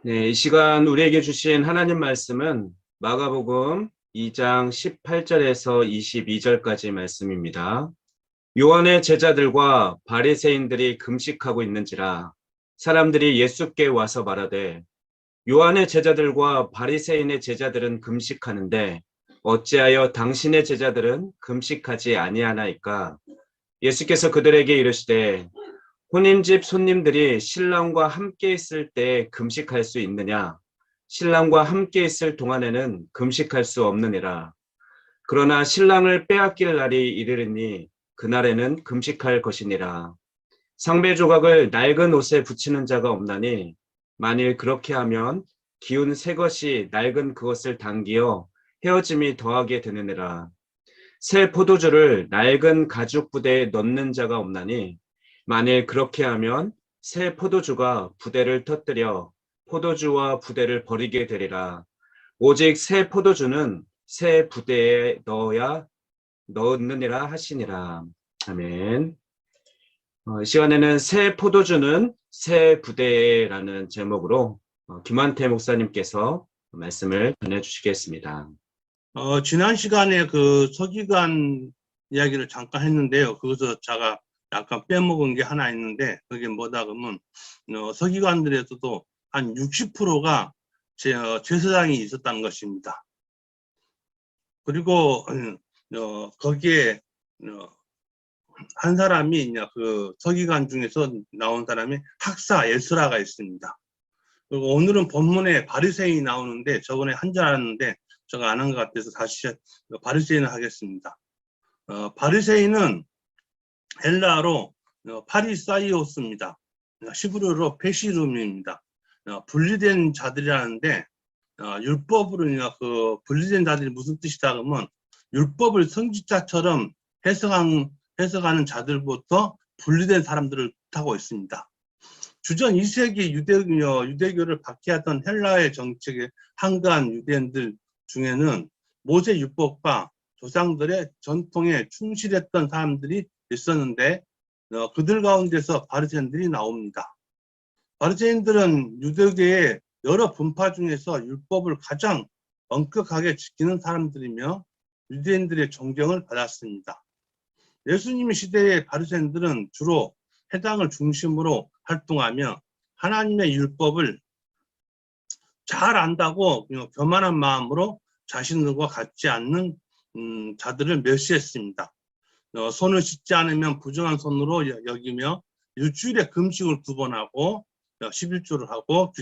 네, 이 시간 우리에게 주신 하나님 말씀은 마가복음 2장 18절에서 22절까지 말씀입니다. 요한의 제자들과 바리새인들이 금식하고 있는지라 사람들이 예수께 와서 말하되 요한의 제자들과 바리새인의 제자들은 금식하는데 어찌하여 당신의 제자들은 금식하지 아니하나이까? 예수께서 그들에게 이르시되 혼인집 손님들이 신랑과 함께 있을 때 금식할 수 있느냐? 신랑과 함께 있을 동안에는 금식할 수 없느니라. 그러나 신랑을 빼앗길 날이 이르리니 그날에는 금식할 것이니라. 상배 조각을 낡은 옷에 붙이는 자가 없나니 만일 그렇게 하면 기운 새 것이 낡은 그것을 당기어 헤어짐이 더하게 되느니라. 새 포도주를 낡은 가죽 부대에 넣는 자가 없나니 만일 그렇게 하면 새 포도주가 부대를 터뜨려 포도주와 부대를 버리게 되리라. 오직 새 포도주는 새 부대에 넣느니라 하시니라. 아멘. 이 시간에는 새 포도주는 새 부대라는 제목으로 김한태 목사님께서 말씀을 전해주시겠습니다. 지난 시간에 그 서기관 이야기를 잠깐 했는데요. 거기서 제가 약간 빼먹은 게 하나 있는데, 그게 뭐다 그러면, 서기관들에서도 한 60%가 제사장이 있었다는 것입니다. 그리고, 거기에, 한 사람이, 이제 그 서기관 중에서 나온 사람이 학사 에스라가 있습니다. 그리고 오늘은 본문에 바리새인이 나오는데, 저번에 한 줄 알았는데, 제가 안 한 것 같아서 다시 바리새인을 하겠습니다. 바리새인은 헬라어로 파리사이오스입니다. 히브리어로 페시룸입니다. 분리된 자들이라는데, 율법으로 그 분리된 자들이 무슨 뜻이다 그러면 율법을 선지자처럼 해석하는 자들부터 분리된 사람들을 뜻하고 있습니다. 주전 2세기 유대교를 박해하던 헬라의 정책에 항거한 유대인들 중에는 모세 율법과 조상들의 전통에 충실했던 사람들이 있었는데, 그들 가운데서 바리새인들이 나옵니다. 바리새인들은 유대교의 여러 분파 중에서 율법을 가장 엄격하게 지키는 사람들이며 유대인들의 존경을 받았습니다. 예수님의 시대의 바리새인들은 주로 해당을 중심으로 활동하며 하나님의 율법을 잘 안다고 교만한 마음으로 자신들과 같지 않는 자들을 멸시했습니다. 손을 씻지 않으면 부정한 손으로 여기며 일주일에 금식을 2번 하고 11조를 하고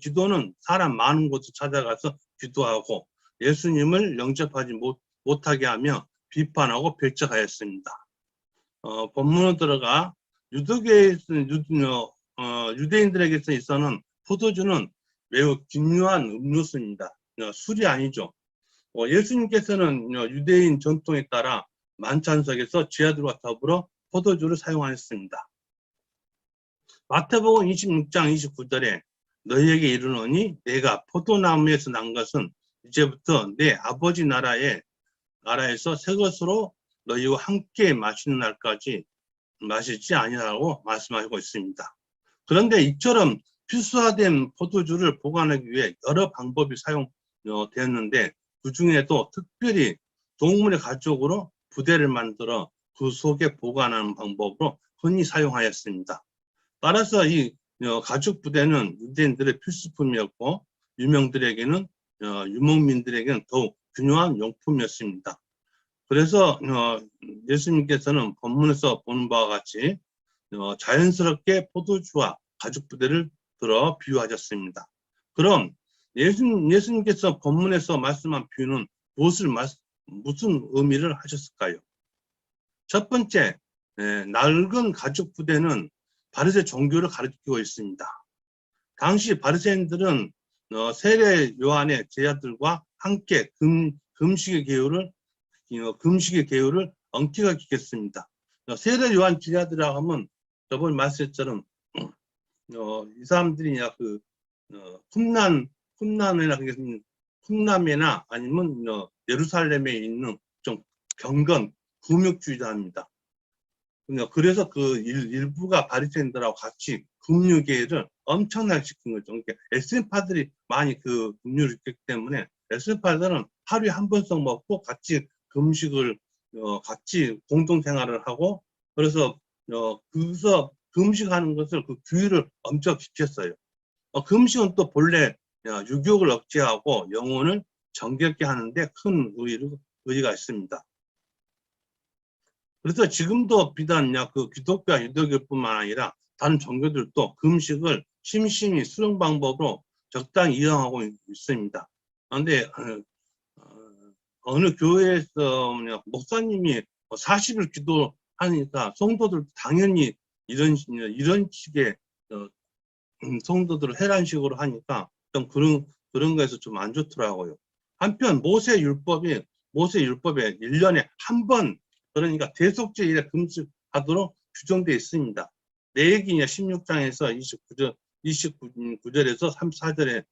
기도는 사람 많은 곳에 찾아가서 기도하고 예수님을 영접하지 못하게 하며 비판하고 배척하였습니다. 본문으로 들어가 유대인들에게서 있어는 포도주는 매우 중요한 음료수입니다. 술이 아니죠. 예수님께서는 유대인 전통에 따라 만찬석에서 제자들과 더불어 포도주를 사용하였습니다. 마태복음 26장 29절에 너희에게 이르노니 내가 포도나무에서 난 것은 이제부터 내 아버지 나라에서 새 것으로 너희와 함께 마시는 날까지 마시지 아니라고 말씀하고 있습니다. 그런데 이처럼 필수화된 포도주를 보관하기 위해 여러 방법이 사용되었는데, 그 중에도 특별히 동물의 가죽으로 부대를 만들어 그 속에 보관하는 방법으로 흔히 사용하였습니다. 따라서 이 가죽 부대는 유대인들의 필수품이었고 유목민들에게는 더욱 중요한 용품이었습니다. 그래서 예수님께서는 본문에서 보는 바와 같이 자연스럽게 포도주와 가죽 부대를 들어 비유하셨습니다. 그럼 예수님께서 본문에서 말씀한 비유는 무슨 의미를 하셨을까요? 첫 번째, 낡은 가죽 부대는 바리새 종교를 가리키고 있습니다. 당시 바리새인들은 세례 요한의 제자들과 함께 금식의 계율을 엄격하게 지켰습니다. 세례 요한 제자들이라고 하면 저번에 말씀했처럼 이 사람들이 쿰남이나 아니면 예루살렘에 있는 좀 경건 금욕주의자입니다. 그래서 그 일부가 바리새인들하고 같이 금유계를 엄청나게 지킨 거죠. 그러니까 SM파들이 많이 그 금류를 있기 때문에 SM파들은 하루에 한 번씩 먹고 같이 금식을 같이 공동 생활을 하고 그래서 그래서 금식하는 것을 그 규율을 엄청 지켰어요. 금식은 또 본래 유욕을 억제하고 영혼을 정결케 하는데 큰 의의가 있습니다. 그래서 지금도 비단 그 기독교와 유대교뿐만 아니라 다른 종교들도 금식을 심심히 수령 방법으로 적당히 이용하고 있습니다. 그런데 어느 교회에서 목사님이 40일 기도하니까 성도들 당연히 이런 식의 성도들을 해란식으로 하니까 좀 그런 거에서 좀 안 좋더라고요. 한편 모세 율법에 1년에 한 번 그러니까 대속죄일에 금식하도록 규정되어 있습니다. 레위기 16장에서 29절에서 34절에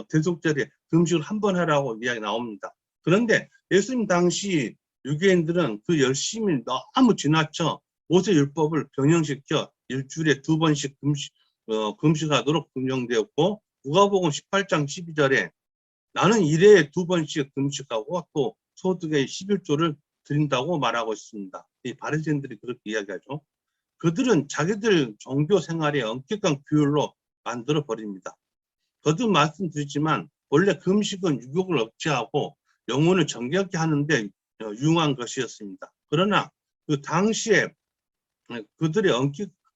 대속죄일에 금식을 한 번 하라고 이야기 나옵니다. 그런데 예수님 당시 유대인들은 그 열심히 너무 지나쳐 모세 율법을 병행시켜 일주일에 2번씩 금식하도록 규정되었고 누가복음 18장 12절에 나는 1회에 2번씩 금식하고 또 소득의 11조를 드린다고 말하고 있습니다. 이 바리새인들이 그렇게 이야기하죠. 그들은 자기들 종교 생활에 엄격한 규율로 만들어 버립니다. 거듭 말씀드리지만 원래 금식은 유욕을 억제하고 영혼을 정결케 하는데 유용한 것이었습니다. 그러나 그 당시에 그들의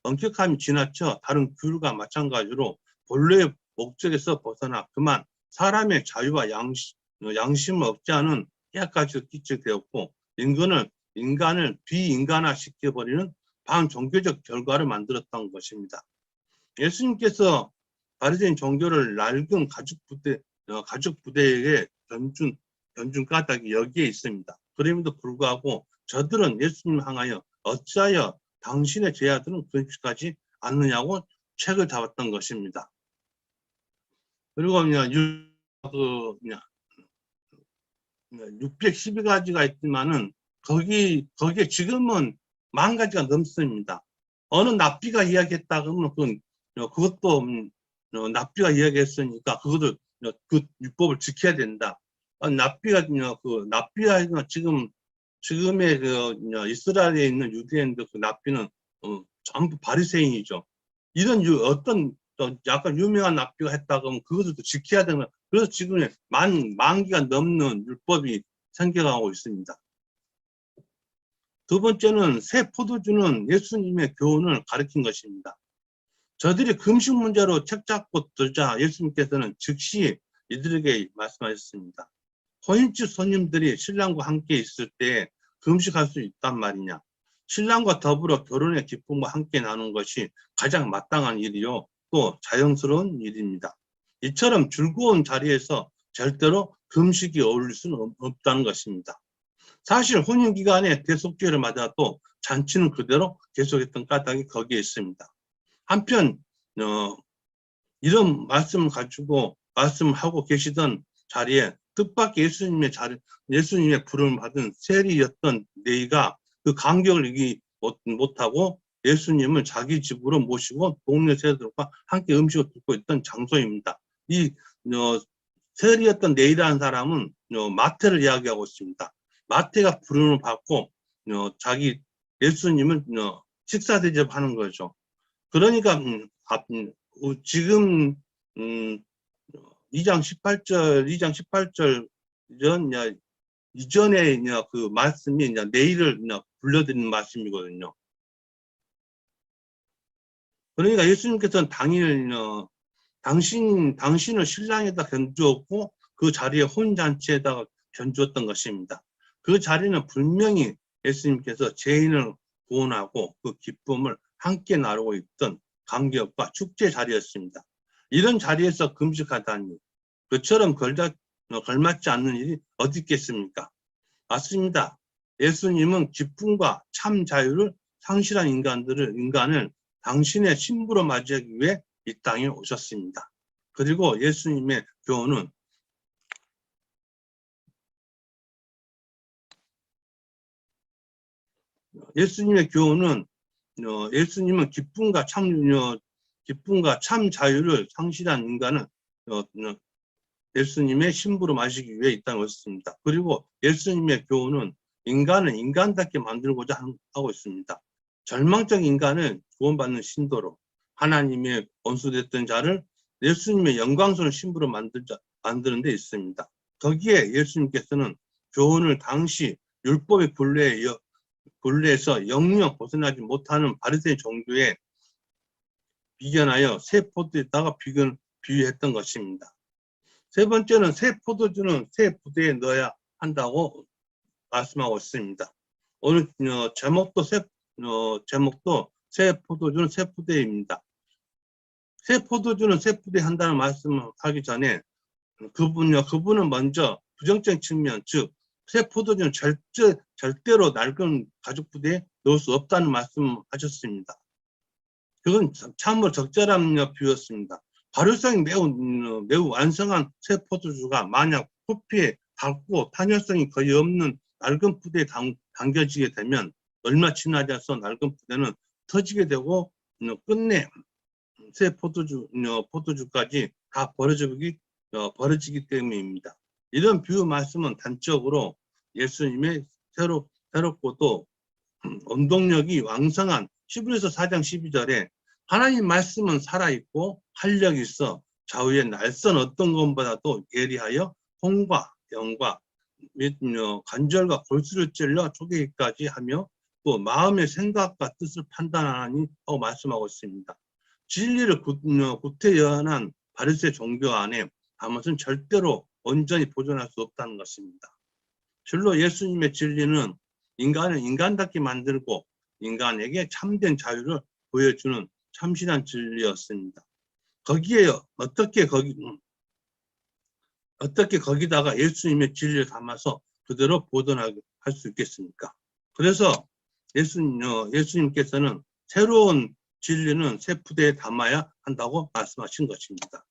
엄격함이 지나쳐 다른 규율과 마찬가지로 본래의 목적에서 벗어나 그만 사람의 자유와 양심을 억제하는 해악까지 끼치되었고 인간을 비인간화시켜버리는 반종교적 결과를 만들었던 것입니다. 예수님께서 바리새인 종교를 낡은 가죽 부대에게 견준 까닭이 여기에 있습니다. 그럼에도 불구하고 저들은 예수님 향하여 어찌하여 당신의 제자들은 금식하지 않느냐고 책을 잡았던 것입니다. 그리고 612가지가 있지만은 거기에 지금은 10,000가지가 넘습니다. 어느 납비가 이야기했다 그러면 그것도 납비가 이야기했으니까 그것도 그 율법을 지켜야 된다. 납비가 지금의 이스라엘에 있는 유대인들 그 납비는 전부 바리새인이죠. 이런 어떤 약간 유명한 납비가 했다 그러면 그것을 또 지켜야 되는. 그래서 지금 만기가 넘는 율법이 생겨가고 있습니다. 두 번째는 새 포도주는 예수님의 교훈을 가르친 것입니다. 저들이 금식 문제로 책 잡고 들자 예수님께서는 즉시 이들에게 말씀하셨습니다. 혼인집 손님들이 신랑과 함께 있을 때 금식할 수 있단 말이냐. 신랑과 더불어 결혼의 기쁨과 함께 나눈 것이 가장 마땅한 일이요. 또 자연스러운 일입니다. 이처럼 즐거운 자리에서 절대로 금식이 어울릴 수는 없다는 것입니다. 사실 혼인기간에 대속죄를 맞아도 잔치는 그대로 계속했던 까닭이 거기에 있습니다. 한편 이런 말씀을 가지고 말씀하고 계시던 자리에 뜻밖의 예수님의 부름을 받은 세리였던 네이가 그 간격을 이기지 못하고 예수님을 자기 집으로 모시고 동네 세리들과 함께 음식을 듣고 있던 장소입니다. 이 세리였던 네이라는 사람은 마태를 이야기하고 있습니다. 마태가 부름을 받고 자기 예수님을 식사 대접하는 거죠. 그러니까 지금 2장 18절 이전에 그 말씀이 내일을 불러드리는 말씀이거든요. 그러니까 예수님께서는 당일 당신을 신랑에다 견주었고 그 자리에 혼잔치에다가 견주었던 것입니다. 그 자리는 분명히 예수님께서 죄인을 구원하고 그 기쁨을 함께 나누고 있던 감격과 축제 자리였습니다. 이런 자리에서 금식하다니 그처럼 걸맞지 않는 일이 어디 있겠습니까? 맞습니다. 예수님은 기쁨과 참 자유를 상실한 인간을 당신의 신부로 맞이하기 위해 이 땅에 오셨습니다. 그리고 예수님의 교훈은 예수님은 기쁨과 기쁨과 참 자유를 상실한 인간은 예수님의 신부로 마시기 위해 이 땅에 왔습니다. 그리고 예수님의 교훈은 인간을 인간답게 만들고자 하고 있습니다. 절망적 인간은 구원받는 신도로 하나님의 원수됐던 자를 예수님의 영광스러운 신부로 만드는 데 있습니다. 거기에 예수님께서는 교훈을 당시 율법의 굴레에서 영영 벗어나지 못하는 바리새인 종교에 비견하여 새 포도에다가 비유했던 것입니다. 세 번째는 새 포도주는 새 부대에 넣어야 한다고 말씀하고 있습니다. 오늘 제목도 새 포도주는 새 부대입니다. 새 포도주는 새 부대에 한다는 말씀을 하기 전에 그분은 먼저 부정적인 측면, 즉 새 포도주는 절대로 낡은 가죽 부대에 넣을 수 없다는 말씀을 하셨습니다. 그건 참으로 적절한 비유였습니다. 발효성이 매우 완성한 새 포도주가 만약 호피에 닳고 탄력성이 거의 없는 낡은 부대에 담겨지게 되면 얼마 지나지 않아서 낡은 부대는 터지게 되고 끝내 새 포도주까지 다 버려지기 때문입니다. 이런 비유 말씀은 단적으로 예수님의 새롭고도 운동력이 왕성한 히브리서 4장 12절에 하나님 말씀은 살아있고 활력이 있어 좌우의 날선 어떤 것보다도 예리하여 혼과 영과 관절과 골수를 찔러 쪼개기까지 하며 또 마음의 생각과 뜻을 판단하니 하고 말씀하고 있습니다. 진리를 구태연한 바리새 종교 안에 다못은 절대로 온전히 보존할 수 없다는 것입니다. 실로 예수님의 진리는 인간을 인간답게 만들고 인간에게 참된 자유를 보여주는 참신한 진리였습니다. 거기에 어떻게 거기다가 예수님의 진리를 담아서 그대로 보존할 수 있겠습니까? 그래서 예수님께서는 새로운 진리는 새 부대에 담아야 한다고 말씀하신 것입니다.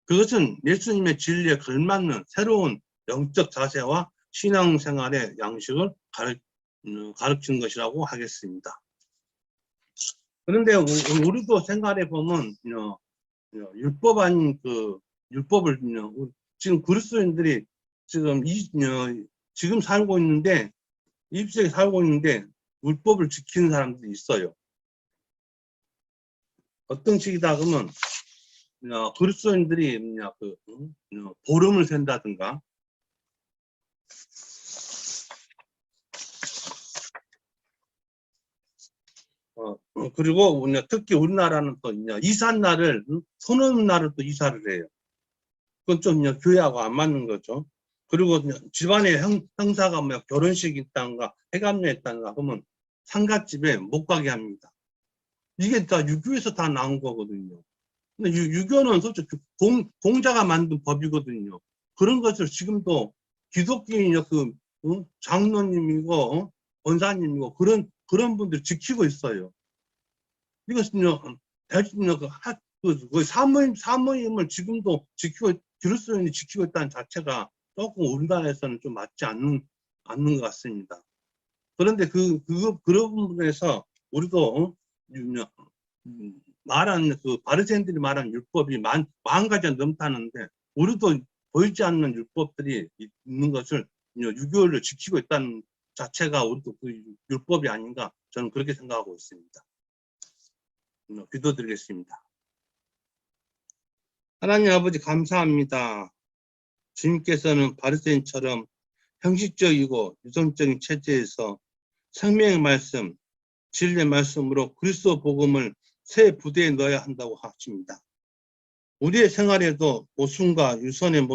그것은 예수님의 진리에 걸맞는 새로운 영적 자세와 신앙생활의 양식을 가르치는 것이라고 하겠습니다. 그런데 우리도 생활해 보면 율법 아닌 율법을 지금 그리스도인들이 지금 살고 있는데 20세기 살고 있는데 율법을 지키는 사람들이 있어요. 어떤 식이다 그러면 그리스도인들이 보름을 센다든가 그리고 특히 우리나라는 또 이삿날을 손오는 날을 또 이사를 해요. 그건 좀 교회하고 안 맞는 거죠. 그리고 집안에 형사가 결혼식이 있다든가 해감례 있다든가 하면 상갓집에 못 가게 합니다. 이게 다 유교에서 다 나온 거거든요. 근데 유교는 솔직히 공자가 만든 법이거든요. 그런 것을 지금도 기독교인 장로님이고 원사님이고 그런 분들이 지키고 있어요. 이것은요, 사모임을 지금도 그리스도인이 지키고 있다는 자체가 조금 우리나라에서는 좀 맞지 않는 것 같습니다. 그런데 그런 부분에서 우리도 말하는 바리새인들이 말하는 율법이 10,000가지가 넘다는데 우리도 보이지 않는 율법들이 있는 것을 유교를 지키고 있다는 자체가 우리도 율법이 아닌가 저는 그렇게 생각하고 있습니다. 기도드리겠습니다. 하나님 아버지 감사합니다. 주님께서는 바리새인처럼 형식적이고 유선적인 체제에서 생명의 말씀, 진리의 말씀으로 그리스도 복음을 새 부대에 넣어야 한다고 하십니다. 우리의 생활에도 모순과 유선의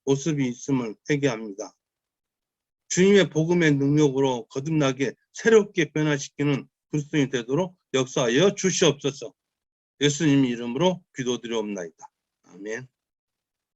모습이 있음을 회개합니다. 주님의 복음의 능력으로 거듭나게 새롭게 변화시키는 그리스도인이 되도록 역사하여 주시옵소서. 예수님 이름으로 기도드리옵나이다. 아멘.